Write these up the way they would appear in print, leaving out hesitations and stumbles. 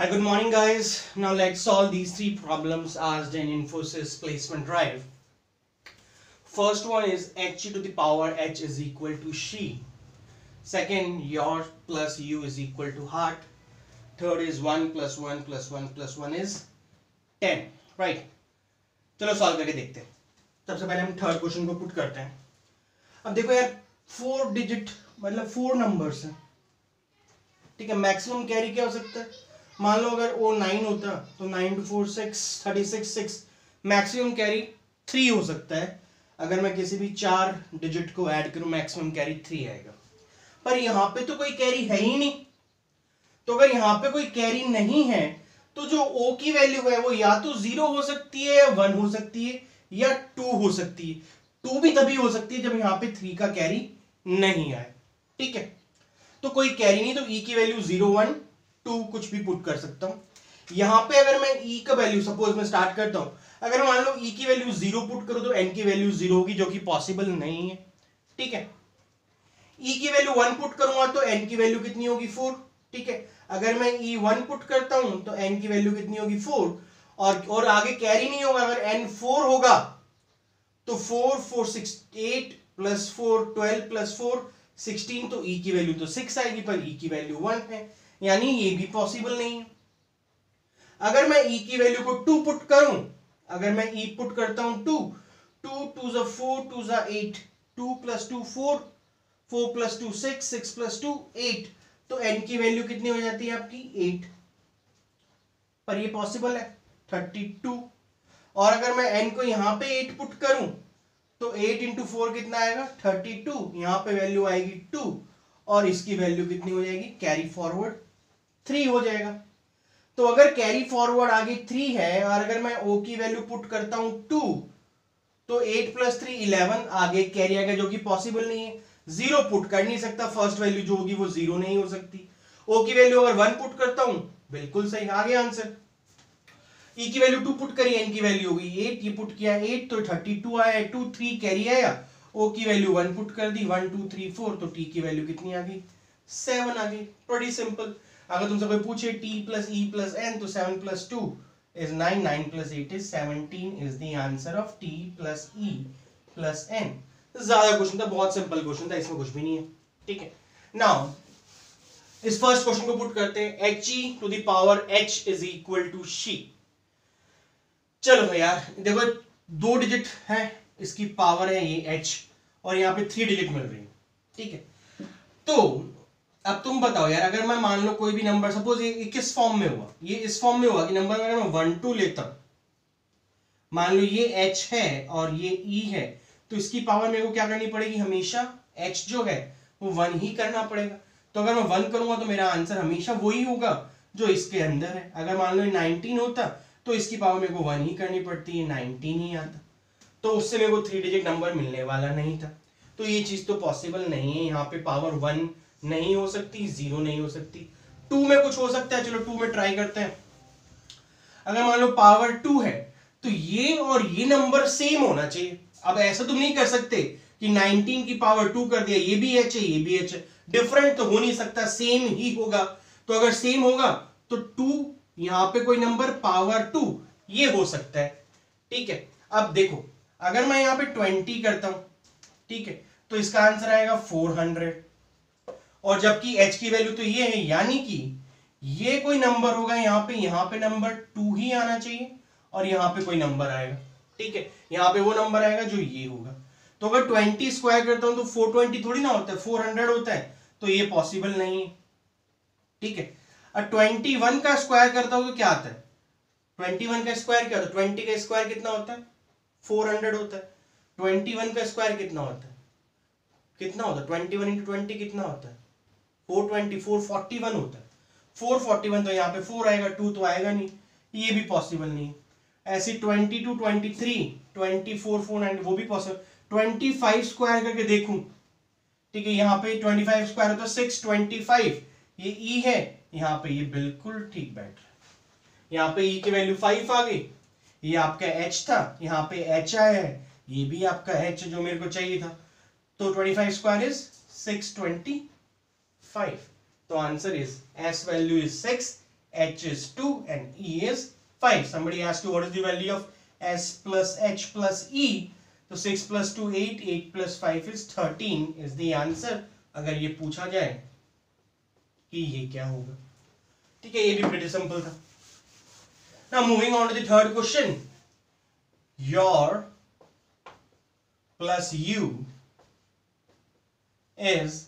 Hi, good morning, guys. Now let's solve these three problems asked in Infosys placement drive. First one is h to the power h is equal to she. Second, your plus u is equal to heart. Third is 1 plus 1 plus 1 plus 1 is 10. Right? चलो solve करके देखते हैं. सबसे पहले हम third question को put करते हैं. अब देखो यार, 4 डिजिट मतलब 4 नंबर्स हैं. ठीक है, मैक्सिमम कैरी क्या हो सकता है? मान लो अगर वो 9 होता तो 9 to 4 6 36 6. मैक्सिमम कैरी 3 हो सकता है. अगर मैं किसी भी 4 डिजिट को ऐड करूं मैक्सिमम कैरी 3 आएगा. पर यहां पे तो कोई कैरी है ही नहीं. तो अगर यहां पे कोई कैरी नहीं है तो जो ओ की वैल्यू है वो या तो 0 हो सकती है या 1 हो सकती है या 2 हो सकती है. 2 भी तभी हो सकती है जब यहां पे 3 का कैरी नहीं आए. ठीक है, तो कोई कैरी नहीं तो ई की वैल्यू 0 1 2 कुछ भी पुट कर सकता हूं. यहां पे अगर मैं ई का वैल्यू सपोज मैं स्टार्ट करता हूं, अगर मान लो ई की वैल्यू 0 पुट करूं तो एन की वैल्यू 0 होगी, जो कि पॉसिबल नहीं है. ठीक है, ई की वैल्यू 1 पुट करूंगा तो एन की वैल्यू कितनी होगी 4. ठीक है, अगर मैं ई 1 पुट करता हूं तो एन की वैल्यू कितनी होगी 4. और आगे कैरी नहीं होगा. अगर एन 4 होगा तो 4 4 6 8 प्लस 4 12 प्लस 4 16. तो ई की वैल्यू तो 6 आएगी, पर ई की वैल्यू 1 है, यानी ये भी पॉसिबल नहीं है. अगर मैं ई की वैल्यू को 2 पुट करूं, अगर मैं ई पुट करता हूं 2 2 2 जा 4 2 जा 8 2 प्लस 2 4 4 प्लस 2 6 6 प्लस 2 8. तो एन की वैल्यू कितनी हो जाती है आपकी 8. पर ये पॉसिबल है 32. और अगर मैं एन को यहां पे 8 पुट करूं तो 8 इंटू 4 कितना आएगा 32. यहां पे वैल्यू आएगी 2 और इसकी वैल्यू कितनी हो जाएगी कैरी फॉरवर्ड 3 हो जाएगा. तो अगर कैरी फॉरवर्ड आगे 3 है और अगर मैं ओ की वैल्यू पुट करता हूं 2 तो 8 प्लस 3 11 आगे कैरी आएगा, जो कि पॉसिबल नहीं है. 0 पुट कर नहीं सकता, फर्स्ट वैल्यू जो होगी वो 0 नहीं हो सकती. ओ की वैल्यू अगर 1 पुट करता हूं बिल्कुल सही आ गया आंसर. ई की वैल्यू 2 पुट करी, एन की वैल्यू होगी 8, ये पुट किया 8 तो 32 आया. 2 3 कैरी आया. ओ की वैल्यू 1 पुट कर दी 1 2 3 4 तो टी की वैल्यू कितनी आ गई 7 आ गई. Pretty simple. अगर तुमसे कोई पूछे t plus e plus n तो 7 plus 2 is 9 9 plus 8 is 17 is the answer of t plus e plus n. ज्यादा क्वेश्चन था, बहुत सिंपल क्वेश्चन था, इसमें कुछ भी नहीं है. ठीक है, नाउ इस फर्स्ट क्वेश्चन को पुट करते हैं. h e to the power h is equal to she. चलो भाई यार देखो, 2 डिजिट है, इसकी पावर है ये h और यहाँ पे 3 डिजिट मिल रही है. ठीक है, तो अब तुम बताओ यार, अगर मैं मान लो कोई भी नंबर सपोज ये किस फॉर्म में हुआ, ये इस फॉर्म में हुआ कि नंबर अगर मैं 1 2 लेता हूं, मान लो ये h है और ये e है, तो इसकी पावर मेरे को क्या करनी पड़ेगी, हमेशा h जो है वो 1 ही करना पड़ेगा. तो अगर मैं 1 करूंगा तो मेरा आंसर हमेशा वही होगा जो इसके अंदर है. अगर मान लो 19 होता तो इसकी पावर मेरे को 1 ही करनी पड़ती है, 19 ही आता, तो उससे मेरे को 3 डिजिट नंबर मिलने वाला नहीं था. तो ये चीज तो पॉसिबल नहीं है. यहाँ पे पावर 1 नहीं हो सकती, 0 नहीं हो सकती. 2 में कुछ हो सकता है, चलो 2 में ट्राई करते हैं. अगर मान लो पावर 2 है तो ये और ये नंबर सेम होना चाहिए. अब ऐसा तुम नहीं कर सकते कि 19 की पावर 2 कर दिया, ये भी h है ये भी h है, डिफरेंट तो हो नहीं सकता, सेम ही होगा. तो अगर सेम होगा तो 2 यहां पे कोई नंबर पावर 2 ये हो सकता है. ठीक है, अब देखो अगर मैं यहां पे 20 करता हूं, ठीक है, तो इसका आंसर आएगा 400. और जबकि h की वैल्यू तो ये है, यानी कि ये कोई नंबर होगा यहाँ पे नंबर 2 ही आना चाहिए और यहाँ पे कोई नंबर आएगा. ठीक है, यहाँ पे वो नंबर आएगा जो ये होगा. तो अगर 20 स्क्वायर करता हूं तो 420 थोड़ी ना होता है, 400 होता है, तो ये पॉसिबल नहीं है. ठीक है, और 21 का स्क्वायर करता हूं तो क्या आता है, 21 का स्क्वायर क्या होता है, 20 का स्क्वायर कितना होता है 400 होता है. 21 का स्क्वायर कितना होता है, 21 इंटू 20 कितना होता है 420 441 होता है. 441 तो यहाँ पे 4 आएगा, 2 तो आएगा नहीं, ये भी पॉसिबल नहीं है. ऐसे 22 23 24 490 वो भी पॉसिबल. 25 स्क्वायर करके देखूं, ठीक है, यहाँ पे 25 स्क्वायर होता है 625, ये e है, यहाँ पे ये बिल्कुल ठीक बैठ रहा है. यहाँ पे e की वैल्यू 5 आ गई, ये आपका h था, यहाँ पे h आया है, ये भी आपका h जो मेरे को चाहिए था. तो 25 स्क्वायर इज 625. तो answer is s value is 6, h is 2 and e is 5. Somebody asked you what is the value of s plus h plus e. तो 6 plus 2 8, 8 plus 5 is 13 is the answer. अगर ये पूछा जाए कि ये क्या होगा, ठीक है, ये भी pretty simple था. Now moving on to the third question. Your plus u is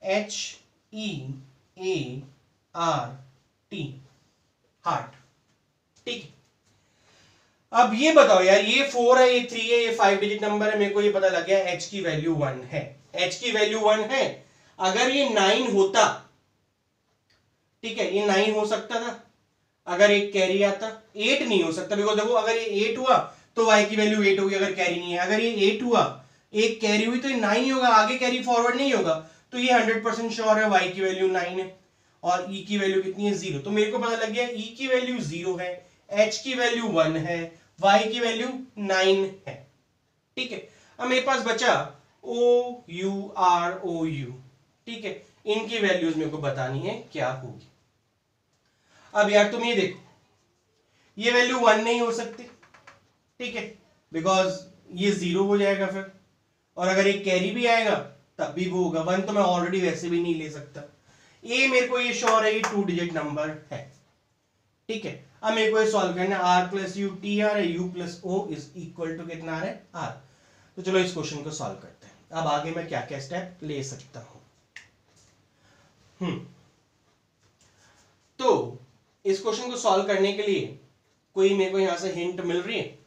h e a r t, heart. ठीक है. अब ये बताओ यार, ये 4 है, ये 3 है, ये 5 डिजिट नंबर है, मेरे को ये पता लग गया h की वैल्यू 1 है. h की वैल्यू 1 है. अगर ये 9 होता, ठीक है, ये 9 हो सकता था अगर एक कैरी आता. 8 नहीं हो सकता, बिकॉज देखो अगर ये 8 हुआ तो y की वैल्यू 8 होगी अगर कैरी नहीं है. अगर ये 8 हुआ, एक कैरी हुई, तो ये 9 ही होगा, आगे कैरी फॉरवर्ड नहीं होगा. तो ये 100% श्योर है y की वैल्यू 9 है और e की वैल्यू कितनी है 0. तो मेरे को पता लग गया e की वैल्यू 0 है, h की वैल्यू 1 है, y की वैल्यू 9 है. ठीक है. अब मेरे पास बचा o u r o u. ठीक है, इनकी वैल्यूज मेरे को बतानी है क्या होगी. अब यार तुम ये देखो, ये वैल्यू 1 नहीं हो सकती, ठीक है, बिकॉज ये 0 हो जाएगा फिर, और अगर एक कैरी भी आएगा तब भी वो होगा. 1 तो मैं ऑलरेडी वैसे भी नहीं ले सकता. ये मेरे को ये श्योर है, ये 2 डिजिट नंबर है. ठीक है. अब मेरे को ये सॉल्व करना है. r plus u t r है, u plus o is equal to कितना आ रहा है r. तो चलो इस क्वेश्चन को सॉल्व करते हैं. अब आगे मैं क्या क्या स्टेप ले सकता हूं. तो इस क्वेश्चन को सॉल्व करने के लिए कोई मेरे को यहां से हिंट मिल रही है.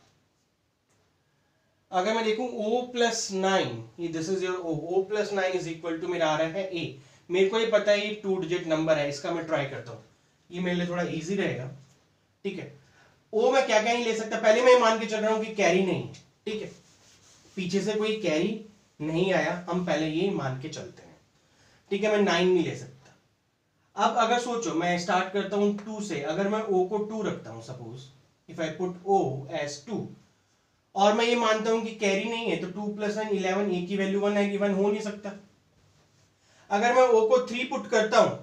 अगर मैं देखूं o प्लस 9, ये this is your o plus 9 is equal to मेरा आ रहा है a. मेरे को ये पता है ये 2 डिजिट नंबर है. इसका मैं ट्राई करता हूं, ये मेरे लिए थोड़ा इजी रहेगा. ठीक है. o मैं क्या क्या नहीं ले सकता. पहले मैं मान के चल रहा हूं कि कैरी नहीं है. ठीक है, पीछे से कोई कैरी नहीं आया, हम पहले ये मान के चलते हैं. ठीक है, मैं 9 नहीं ले सकता. अब अगर सोचो मैं स्टार्ट करता हूं 2 से. अगर मैं o को 2 रखता हूं, suppose if I put o as 2, और मैं ये मानता हूं कि कैरी नहीं है, तो 2 प्लस 1 11, a की वैल्यू 1 है, 1 हो नहीं सकता. अगर मैं o को 3 पुट करता हूं,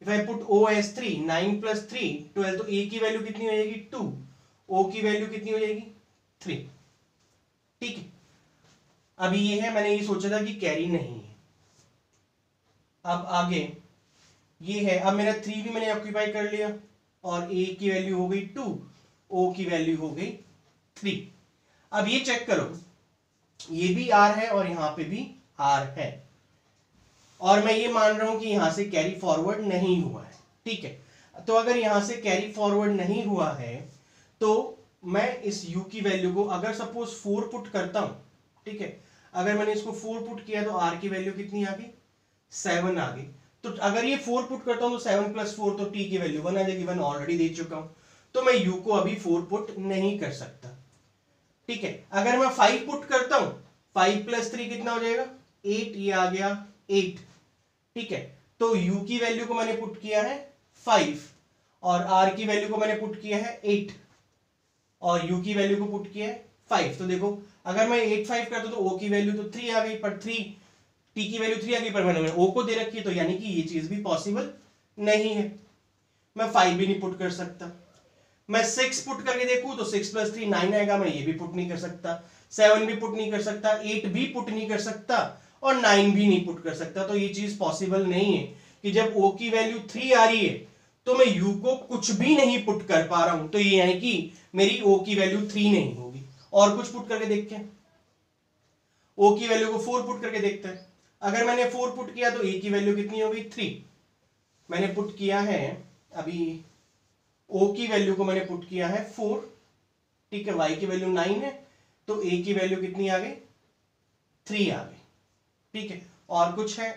if I put o as 3, 9 plus 3 12, तो a की वैल्यू कितनी हो जाएगी 2, o की वैल्यू कितनी हो जाएगी 3. ठीक है. अभी ये है, मैंने ये सोचा था कि कैरी नहीं है. अब आगे ये है. अब मेरा 3 भी मैंने ऑक्यूपाई कर लिया और a की वैल्यू हो गई 2, o की वैल्यू हो गई 3. अब ये चेक करो, ये भी r है और यहां पे भी r है, और मैं ये मान रहा हूं कि यहां से कैरी फॉरवर्ड नहीं हुआ है. ठीक है. तो अगर यहां से कैरी फॉरवर्ड नहीं हुआ है तो मैं इस u की वैल्यू को अगर सपोज 4 पुट करता हूं. ठीक है, अगर मैंने इसको 4 पुट किया तो r की वैल्यू कितनी आ गई 7 आ गई. तो अगर ये 4 पुट करता हूं तो 7 प्लस 4, तो t की वैल्यू 1 आ जाएगी. 1 ऑलरेडी दे चुका हूं, तो मैं u को अभी 4 पुट नहीं कर सकता. ठीक है. अगर मैं 5 पुट करता हूं, 5 प्लस 3 कितना हो जाएगा 8, ये आ गया 8. ठीक है. तो u की वैल्यू को मैंने पुट किया है 5 और r की वैल्यू को मैंने पुट किया है 8 और u की वैल्यू को पुट किया है 5. तो देखो अगर मैं 8 5 करता तो o की वैल्यू तो 3 आ गई, पर 3 t की वैल्यू 3 आ गई, पर मैंने o को दे रखी है, तो यानी कि ये चीज भी पॉसिबल नहीं है. मैं 5 भी नहीं पुट कर सकता. मैं 6 पुट करके देखूं तो 6 प्लस 3 9 आएगा, मैं ये भी पुट नहीं कर सकता. 7 भी पुट नहीं कर सकता, 8 भी पुट नहीं कर सकता और 9 भी नहीं पुट कर सकता. तो ये चीज पॉसिबल नहीं है कि जब o की वैल्यू 3 आ रही है तो मैं u को कुछ भी नहीं पुट कर पा रहा हूं. तो ये यानी कि मेरी o की वैल्यू 3 नहीं होगी. और कुछ पुट करके देखते हैं. o की वैल्यू को 4 पुट करके देखते हैं. अगर मैंने 4 पुट किया तो a की वैल्यू कितनी होगी 3. मैंने पुट किया है अभी o की वैल्यू को मैंने पुट किया है 4. ठीक है, y की वैल्यू 9 है, तो a की वैल्यू कितनी आ गई 3 आ गई. ठीक है. और कुछ है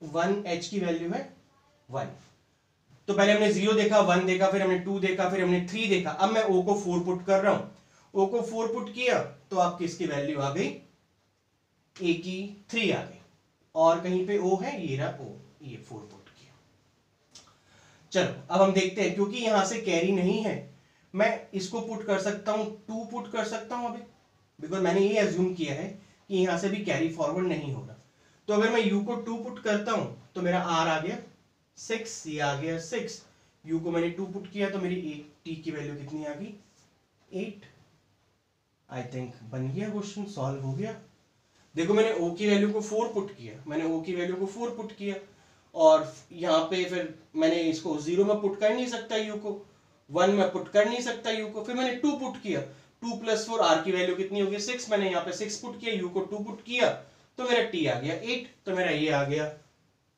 1, h की वैल्यू है 1. तो पहले हमने 0 देखा, 1 देखा, फिर हमने 2 देखा, फिर हमने 3 देखा. अब मैं o को 4 पुट कर रहा हूं. o को 4 पुट किया तो आपकी इसकी वैल्यू आ गई a की 3 आ गई, और कहीं पे o है, ये रहा o, ये 4 पुट किया. चलो अब हम देखते हैं, क्योंकि यहां से कैरी नहीं है मैं इसको पुट कर सकता हूं, 2 पुट कर सकता हूं अभी, बिकॉज मैंने ये अज्यूम किया है कि यहां से भी कैरी फॉरवर्ड नहीं होगा. तो अगर मैं u को 2 पुट करता हूं तो मेरा r आ गया 6, ये आ गया 6, u को मैंने 2 पुट किया तो मेरी t की वैल्यू कितनी आ गई 8। आई थिंक बन गया क्वेश्चन, सॉल्व हो गया। देखो मैंने o की वैल्यू को 4 पुट किया, मैंने o की वैल्यू को 4 पुट किया और यहाँ पे फिर मैंने इसको 0 में पुट कर नहीं सकता u को, 1 में पुट कर नहीं सकता u को, फिर मैंने 2 पुट किया, 2 + 4 r की वैल्यू कितनी होगी 6, मैंने यहाँ पे 6 पुट किया, u को 2 पुट किया तो मेरा t आ गया 8। तो मेरा ये आ गया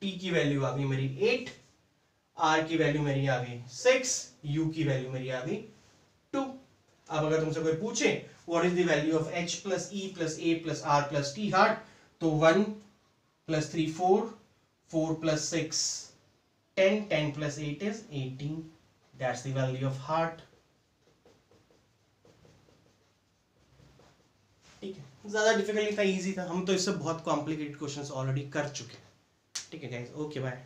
t की वैल्यू आ गई मेरी 8, r की वैल्यू मेरी आ गई 6, u की वैल्यू मेरी आ गई 2। अब अगर तुमसे कोई पूछे what is the value of h + e + a + r + t heart, तो 1 + 3 4, 4 + 6 10, 10 + 8 is 18, that's the value of heart। ठीक है, ज्यादा डिफिकल्ट नहीं था, इजी था, हम तो इससे बहुत कॉम्प्लिकेटेड क्वेश्चंस ऑलरेडी कर चुके हैं। ठीक है गाइस, ओके बाय।